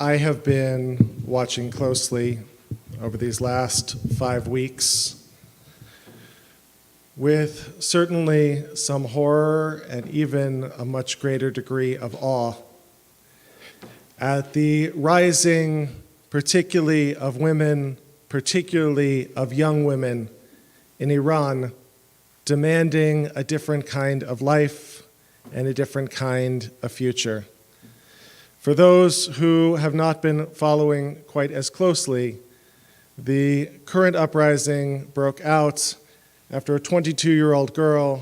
I have been watching closely over these last 5 weeks with certainly some horror and even a much greater degree of awe at the rising, particularly of women, particularly of young women in Iran, demanding a different kind of life and a different kind of future. For those who have not been following quite as closely, the current uprising broke out after a 22-year-old girl,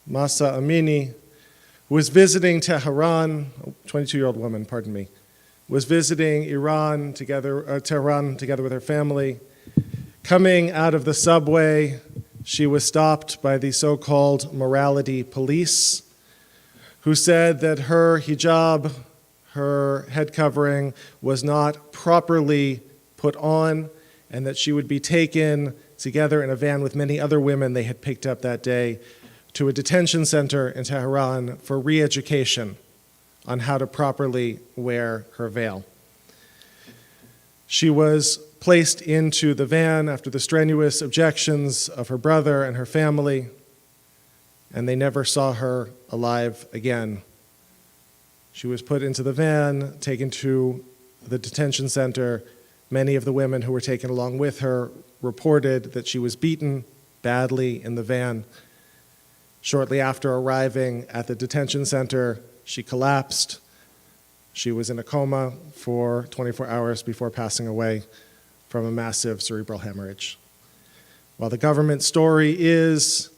Mahsa Amini, who was visiting Tehran, 22-year-old woman, pardon me, was visiting Tehran together with her family. Coming out of the subway, she was stopped by the so-called morality police, who said that her hijab, her head covering, was not properly put on, and that she would be taken together in a van with many other women they had picked up that day to a detention center in Tehran for re-education on how to properly wear her veil. She was placed into the van after the strenuous objections of her brother and her family, and they never saw her alive again. She was put into the van, taken to the detention center. Many of the women who were taken along with her reported that she was beaten badly in the van. Shortly after arriving at the detention center, she collapsed. She was in a coma for 24 hours before passing away from a massive cerebral hemorrhage. While the government story is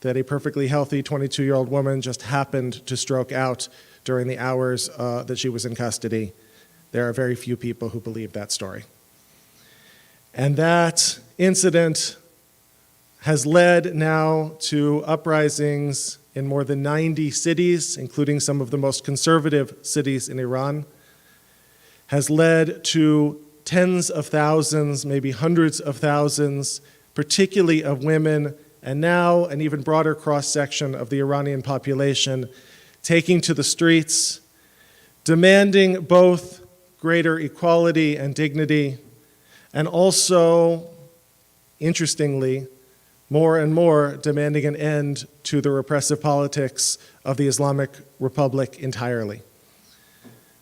that a perfectly healthy 22-year-old woman just happened to stroke out during the hours that she was in custody, there are very few people who believe that story. And that incident has led now to uprisings in more than 90 cities, including some of the most conservative cities in Iran, has led to tens of thousands, maybe hundreds of thousands, particularly of women, and now an even broader cross-section of the Iranian population, taking to the streets, demanding both greater equality and dignity, and also, interestingly, more and more demanding an end to the repressive politics of the Islamic Republic entirely.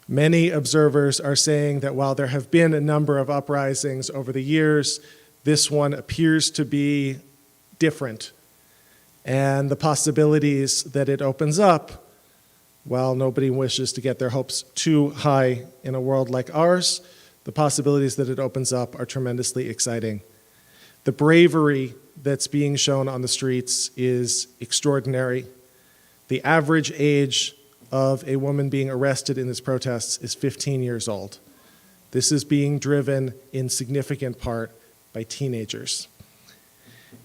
Many observers are saying that while there have been a number of uprisings over the years, this one appears to be different. And the possibilities that it opens up, while nobody wishes to get their hopes too high in a world like ours, the possibilities that it opens up are tremendously exciting. The bravery that's being shown on the streets is extraordinary. The average age of a woman being arrested in these protests is 15 years old. This is being driven in significant part by teenagers.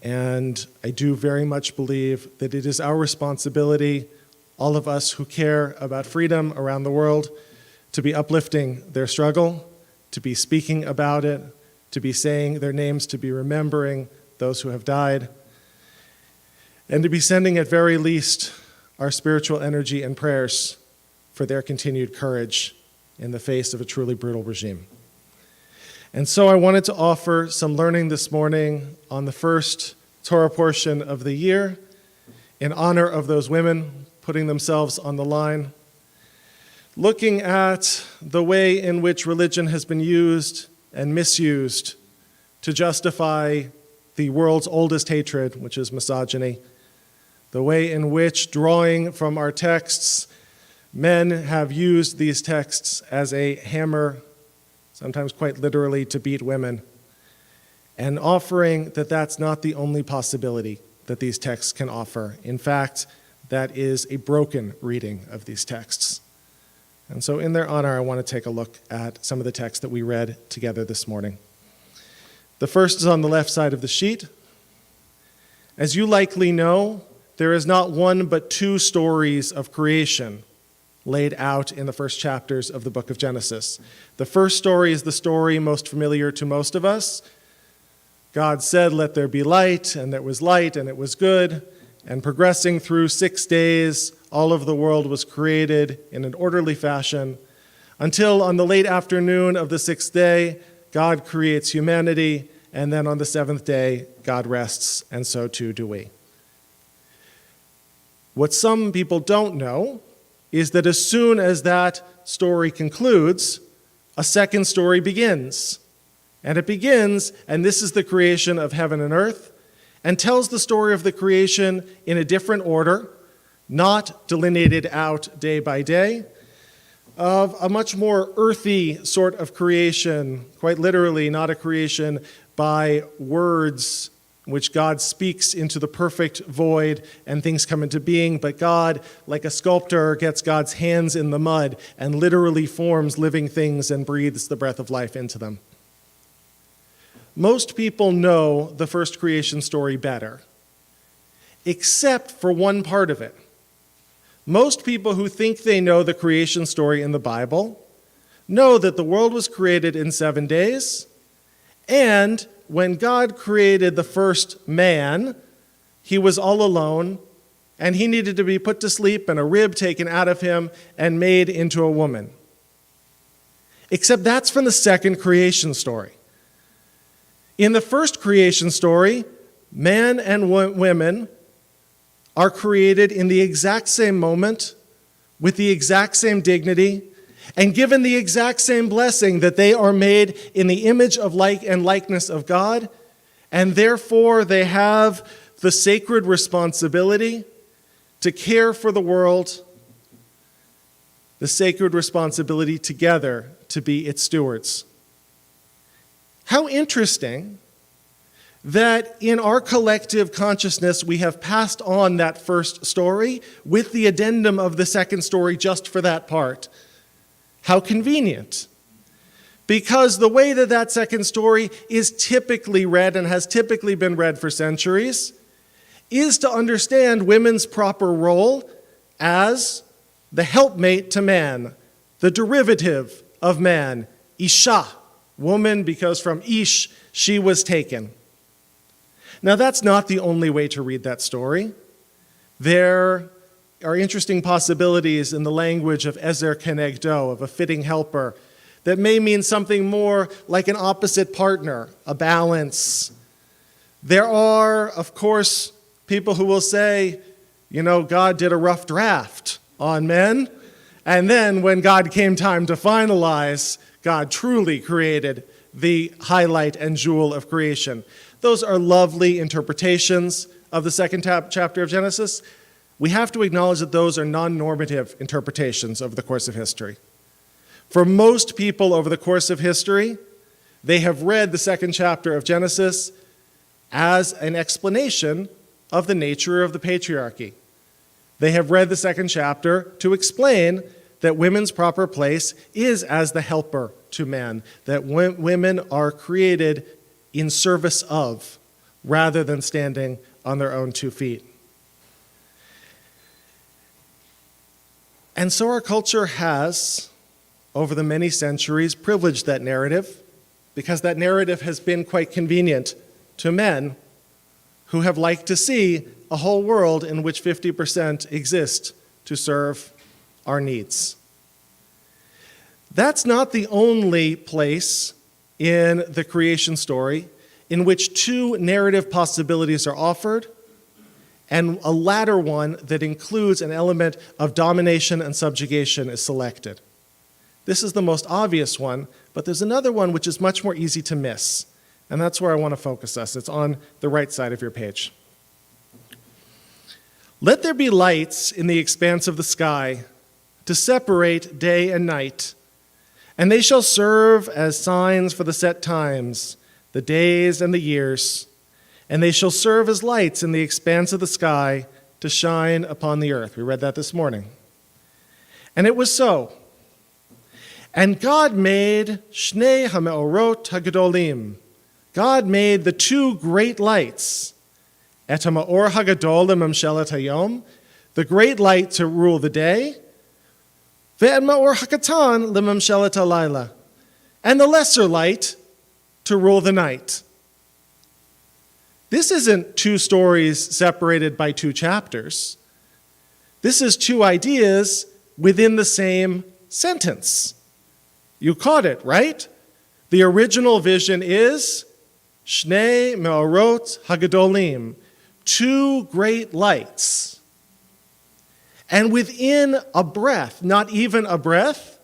And I do very much believe that it is our responsibility, all of us who care about freedom around the world, to be uplifting their struggle, to be speaking about it, to be saying their names, to be remembering those who have died, and to be sending at very least our spiritual energy and prayers for their continued courage in the face of a truly brutal regime. And so I wanted to offer some learning this morning on the first Torah portion of the year in honor of those women putting themselves on the line, looking at the way in which religion has been used and misused to justify the world's oldest hatred, which is misogyny, the way in which, drawing from our texts, men have used these texts as a hammer, sometimes quite literally, to beat women, and offering that that's not the only possibility that these texts can offer. In fact, that is a broken reading of these texts. And so in their honor, I want to take a look at some of the texts that we read together this morning. The first is on the left side of the sheet. As you likely know, there is not one but two stories of creation laid out in the first chapters of the book of Genesis. The first story is the story most familiar to most of us. God said, "Let there be light," and there was light, and it was good. And progressing through 6 days, all of the world was created in an orderly fashion until on the late afternoon of the sixth day, God creates humanity, and then on the seventh day, God rests, and so too do we. What some people don't know is that as soon as that story concludes, a second story begins. And it begins, and this is the creation of heaven and earth, and tells the story of the creation in a different order, not delineated out day by day, of a much more earthy sort of creation, quite literally not a creation by words which God speaks into the perfect void and things come into being, but God, like a sculptor, gets God's hands in the mud and literally forms living things and breathes the breath of life into them. Most people know the first creation story better, except for one part of it. Most people who think they know the creation story in the Bible know that the world was created in 7 days, and when God created the first man, he was all alone, and he needed to be put to sleep and a rib taken out of him and made into a woman. Except that's from the second creation story. In the first creation story, man and women are created in the exact same moment, with the exact same dignity, and given the exact same blessing that they are made in the image of and likeness of God, and therefore they have the sacred responsibility to care for the world, the sacred responsibility together to be its stewards. How interesting that in our collective consciousness we have passed on that first story with the addendum of the second story just for that part. How convenient. Because the way that that second story is typically read and has typically been read for centuries is to understand women's proper role as the helpmate to man, the derivative of man, Isha, woman, because from Ish she was taken. Now, that's not the only way to read that story. There are interesting possibilities in the language of Ezer Kenegdo, of a fitting helper, that may mean something more like an opposite partner, a balance. There are, of course, people who will say, God did a rough draft on men, and then when God came time to finalize, God truly created the highlight and jewel of creation. Those are lovely interpretations of the second chapter of Genesis. We have to acknowledge that those are non-normative interpretations over the course of history. For most people over the course of history, they have read the second chapter of Genesis as an explanation of the nature of the patriarchy. They have read the second chapter to explain that women's proper place is as the helper to man, that women are created in service of, rather than standing on their own 2 feet. And so our culture has, over the many centuries, privileged that narrative, because that narrative has been quite convenient to men who have liked to see a whole world in which 50% exist to serve our needs. That's not the only place in the creation story in which 2 narrative possibilities are offered, and a latter one that includes an element of domination and subjugation is selected. This is the most obvious one, but there's another one which is much more easy to miss, and that's where I want to focus us. It's on the right side of your page. Let there be lights in the expanse of the sky to separate day and night, and they shall serve as signs for the set times, the days and the years, and they shall serve as lights in the expanse of the sky to shine upon the earth. We read that this morning. And it was so. And God made Shnei HaMeorot HaGadolim. God made the 2 great lights, Et HaMeor HaGadol LeMemshelet Hayom, the great light to rule the day, Ve'et Meor HaKatan LeMemshelet Halayla, and the lesser light to rule the night. This isn't 2 stories separated by 2 chapters. This is 2 ideas within the same sentence. You caught it, right? The original vision is Shnei Me'orot Hagadolim, two great lights. And within a breath, not even a breath,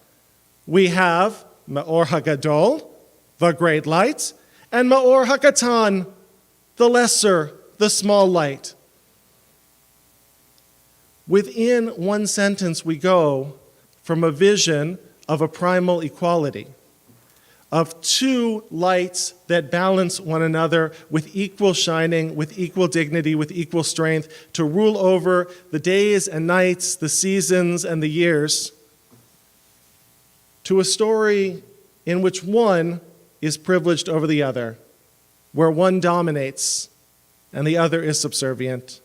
we have Me'or Hagadol, the great light, and Me'or Hakatan, the lesser, the small light. Within one sentence, we go from a vision of a primal equality, of two lights that balance one another with equal shining, with equal dignity, with equal strength, to rule over the days and nights, the seasons and the years, to a story in which one is privileged over the other, where one dominates and the other is subservient.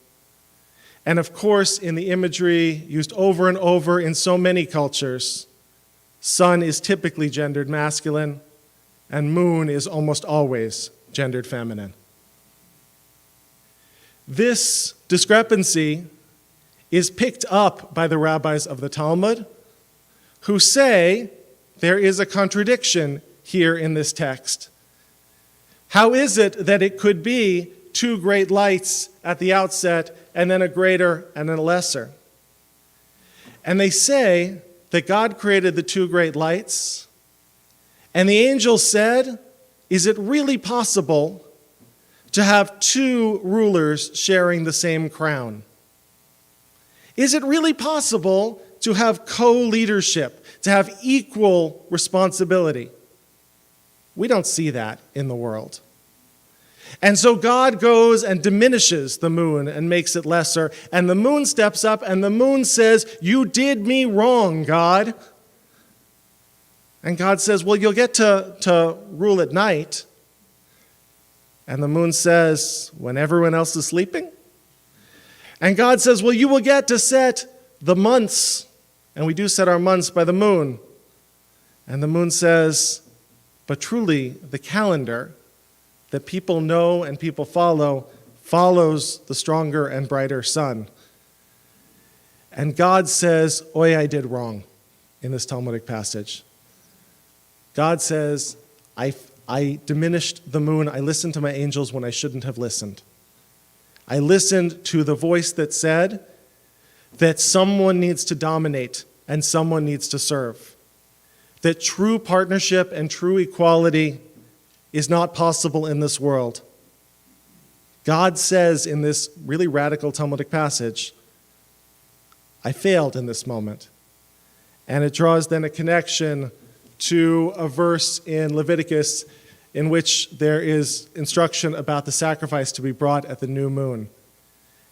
And of course, in the imagery used over and over in so many cultures, sun is typically gendered masculine, and moon is almost always gendered feminine. This discrepancy is picked up by the rabbis of the Talmud, who say there is a contradiction here in this text. How is it that it could be two great lights at the outset and then a greater and a lesser? And they say that God created the two great lights, and the angel said, is it really possible to have two rulers sharing the same crown? Is it really possible to have co-leadership, to have equal responsibility? We don't see that in the world. And so God goes and diminishes the moon and makes it lesser, and the moon steps up, and the moon says, you did me wrong, God. And God says, well, you'll get to rule at night. And the moon says, when everyone else is sleeping? And God says, well, you will get to set the months, and we do set our months by the moon. And the moon says, but truly, the calendar that people know and people follows the stronger and brighter sun. And God says, oi, I did wrong in this Talmudic passage. God says, I diminished the moon. I listened to my angels when I shouldn't have listened. I listened to the voice that said that someone needs to dominate and someone needs to serve. That true partnership and true equality is not possible in this world. God says in this really radical Talmudic passage, I failed in this moment. And it draws then a connection to a verse in Leviticus in which there is instruction about the sacrifice to be brought at the new moon.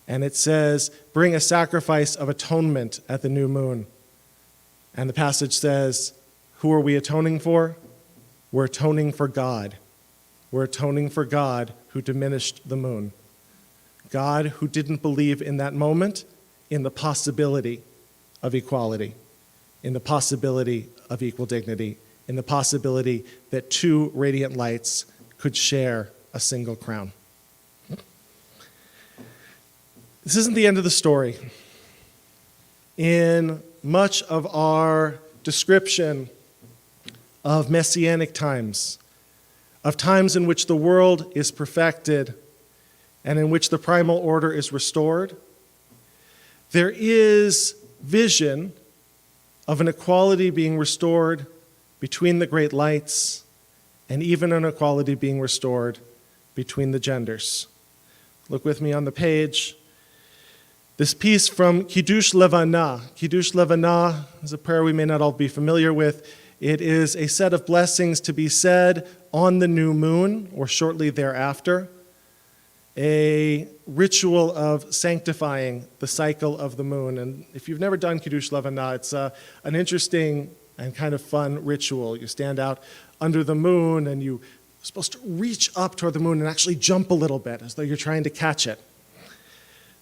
And it says, bring a sacrifice of atonement at the new moon. And the passage says, who are we atoning for? We're atoning for God. We're atoning for God who diminished the moon. God who didn't believe in that moment in the possibility of equality, in the possibility of equal dignity, in the possibility that two radiant lights could share a single crown. This isn't the end of the story. In much of our description of messianic times, of times in which the world is perfected and in which the primal order is restored, there is vision of an equality being restored between the great lights and even an equality being restored between the genders. Look with me on the page. This piece from Kiddush Levanah. Kiddush Levanah is a prayer we may not all be familiar with. It is a set of blessings to be said on the new moon or shortly thereafter, a ritual of sanctifying the cycle of the moon. And if you've never done Kiddush Levanah, it's an interesting and kind of fun ritual. You stand out under the moon and you're supposed to reach up toward the moon and actually jump a little bit as though you're trying to catch it.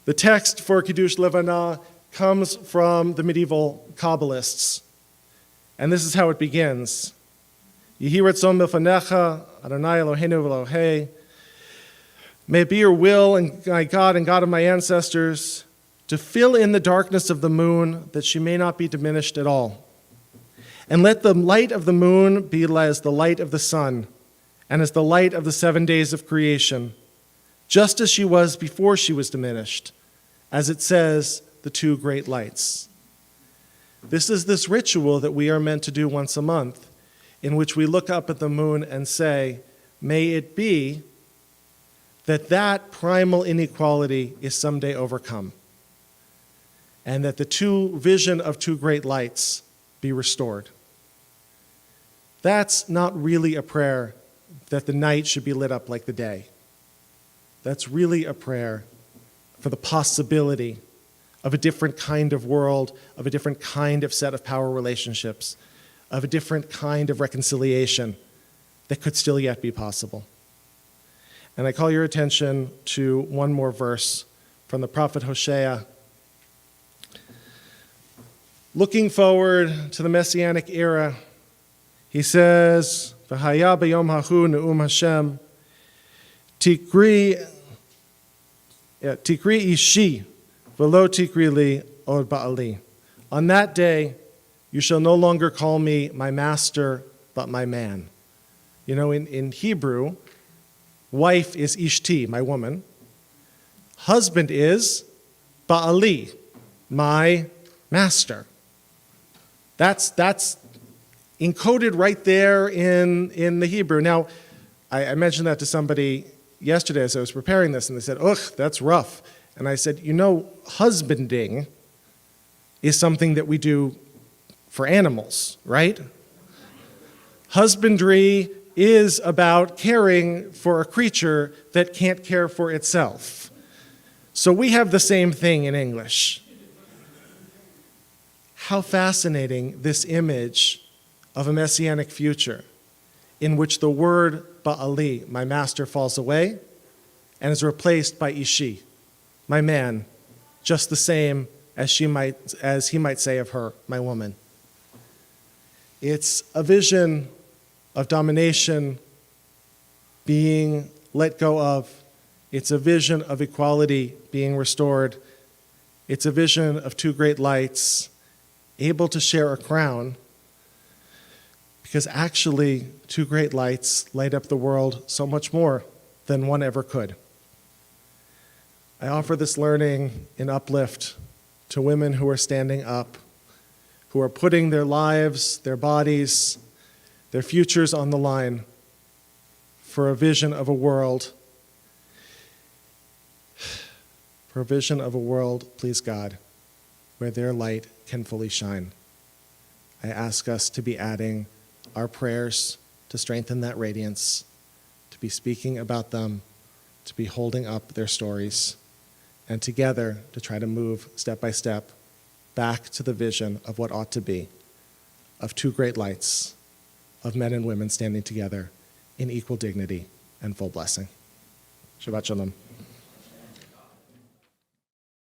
The text for Kiddush Levanah comes from the medieval Kabbalists. And this is how it begins. Yehi ratzon milfanecha, Adonai Eloheinu v'Elohei. May it be your will, and my God and God of my ancestors, to fill in the darkness of the moon, that she may not be diminished at all. And let the light of the moon be as the light of the sun, and as the light of the 7 days of creation, just as she was before she was diminished, as it says, the two great lights. This is this ritual that we are meant to do once a month, in which we look up at the moon and say, may it be that primal inequality is someday overcome, and that the vision of two great lights be restored. That's not really a prayer that the night should be lit up like the day. That's really a prayer for the possibility of a different kind of world, of a different kind of set of power relationships, of a different kind of reconciliation that could still yet be possible. And I call your attention to one more verse from the prophet Hosea. Looking forward to the Messianic era, he says, V'haya b'yom hahu ne'um Hashem, tikri ishi, v'lo tikri li od ba'ali. On that day, you shall no longer call me my master, but my man. You know, in Hebrew, wife is ishti, my woman. Husband is ba'ali, my master. That's encoded right there in the Hebrew. Now, I mentioned that to somebody yesterday as I was preparing this, and they said, ugh, that's rough. And I said, you know, husbanding is something that we do for animals, right? Husbandry is about caring for a creature that can't care for itself. So we have the same thing in English. How fascinating this image of a messianic future in which the word ba'ali, my master, falls away and is replaced by ishi, my man, just the same as he might say of her, my woman. It's a vision of domination being let go of. It's a vision of equality being restored. It's a vision of two great lights able to share a crown, because actually two great lights light up the world so much more than one ever could. I offer this learning in uplift to women who are standing up, who are putting their lives, their bodies, their futures on the line for a vision of a world, please God, where their light can fully shine. I ask us to be adding our prayers to strengthen that radiance, to be speaking about them, to be holding up their stories, and together to try to move step by step back to the vision of what ought to be, of two great lights, of men and women standing together in equal dignity and full blessing. Shabbat Shalom.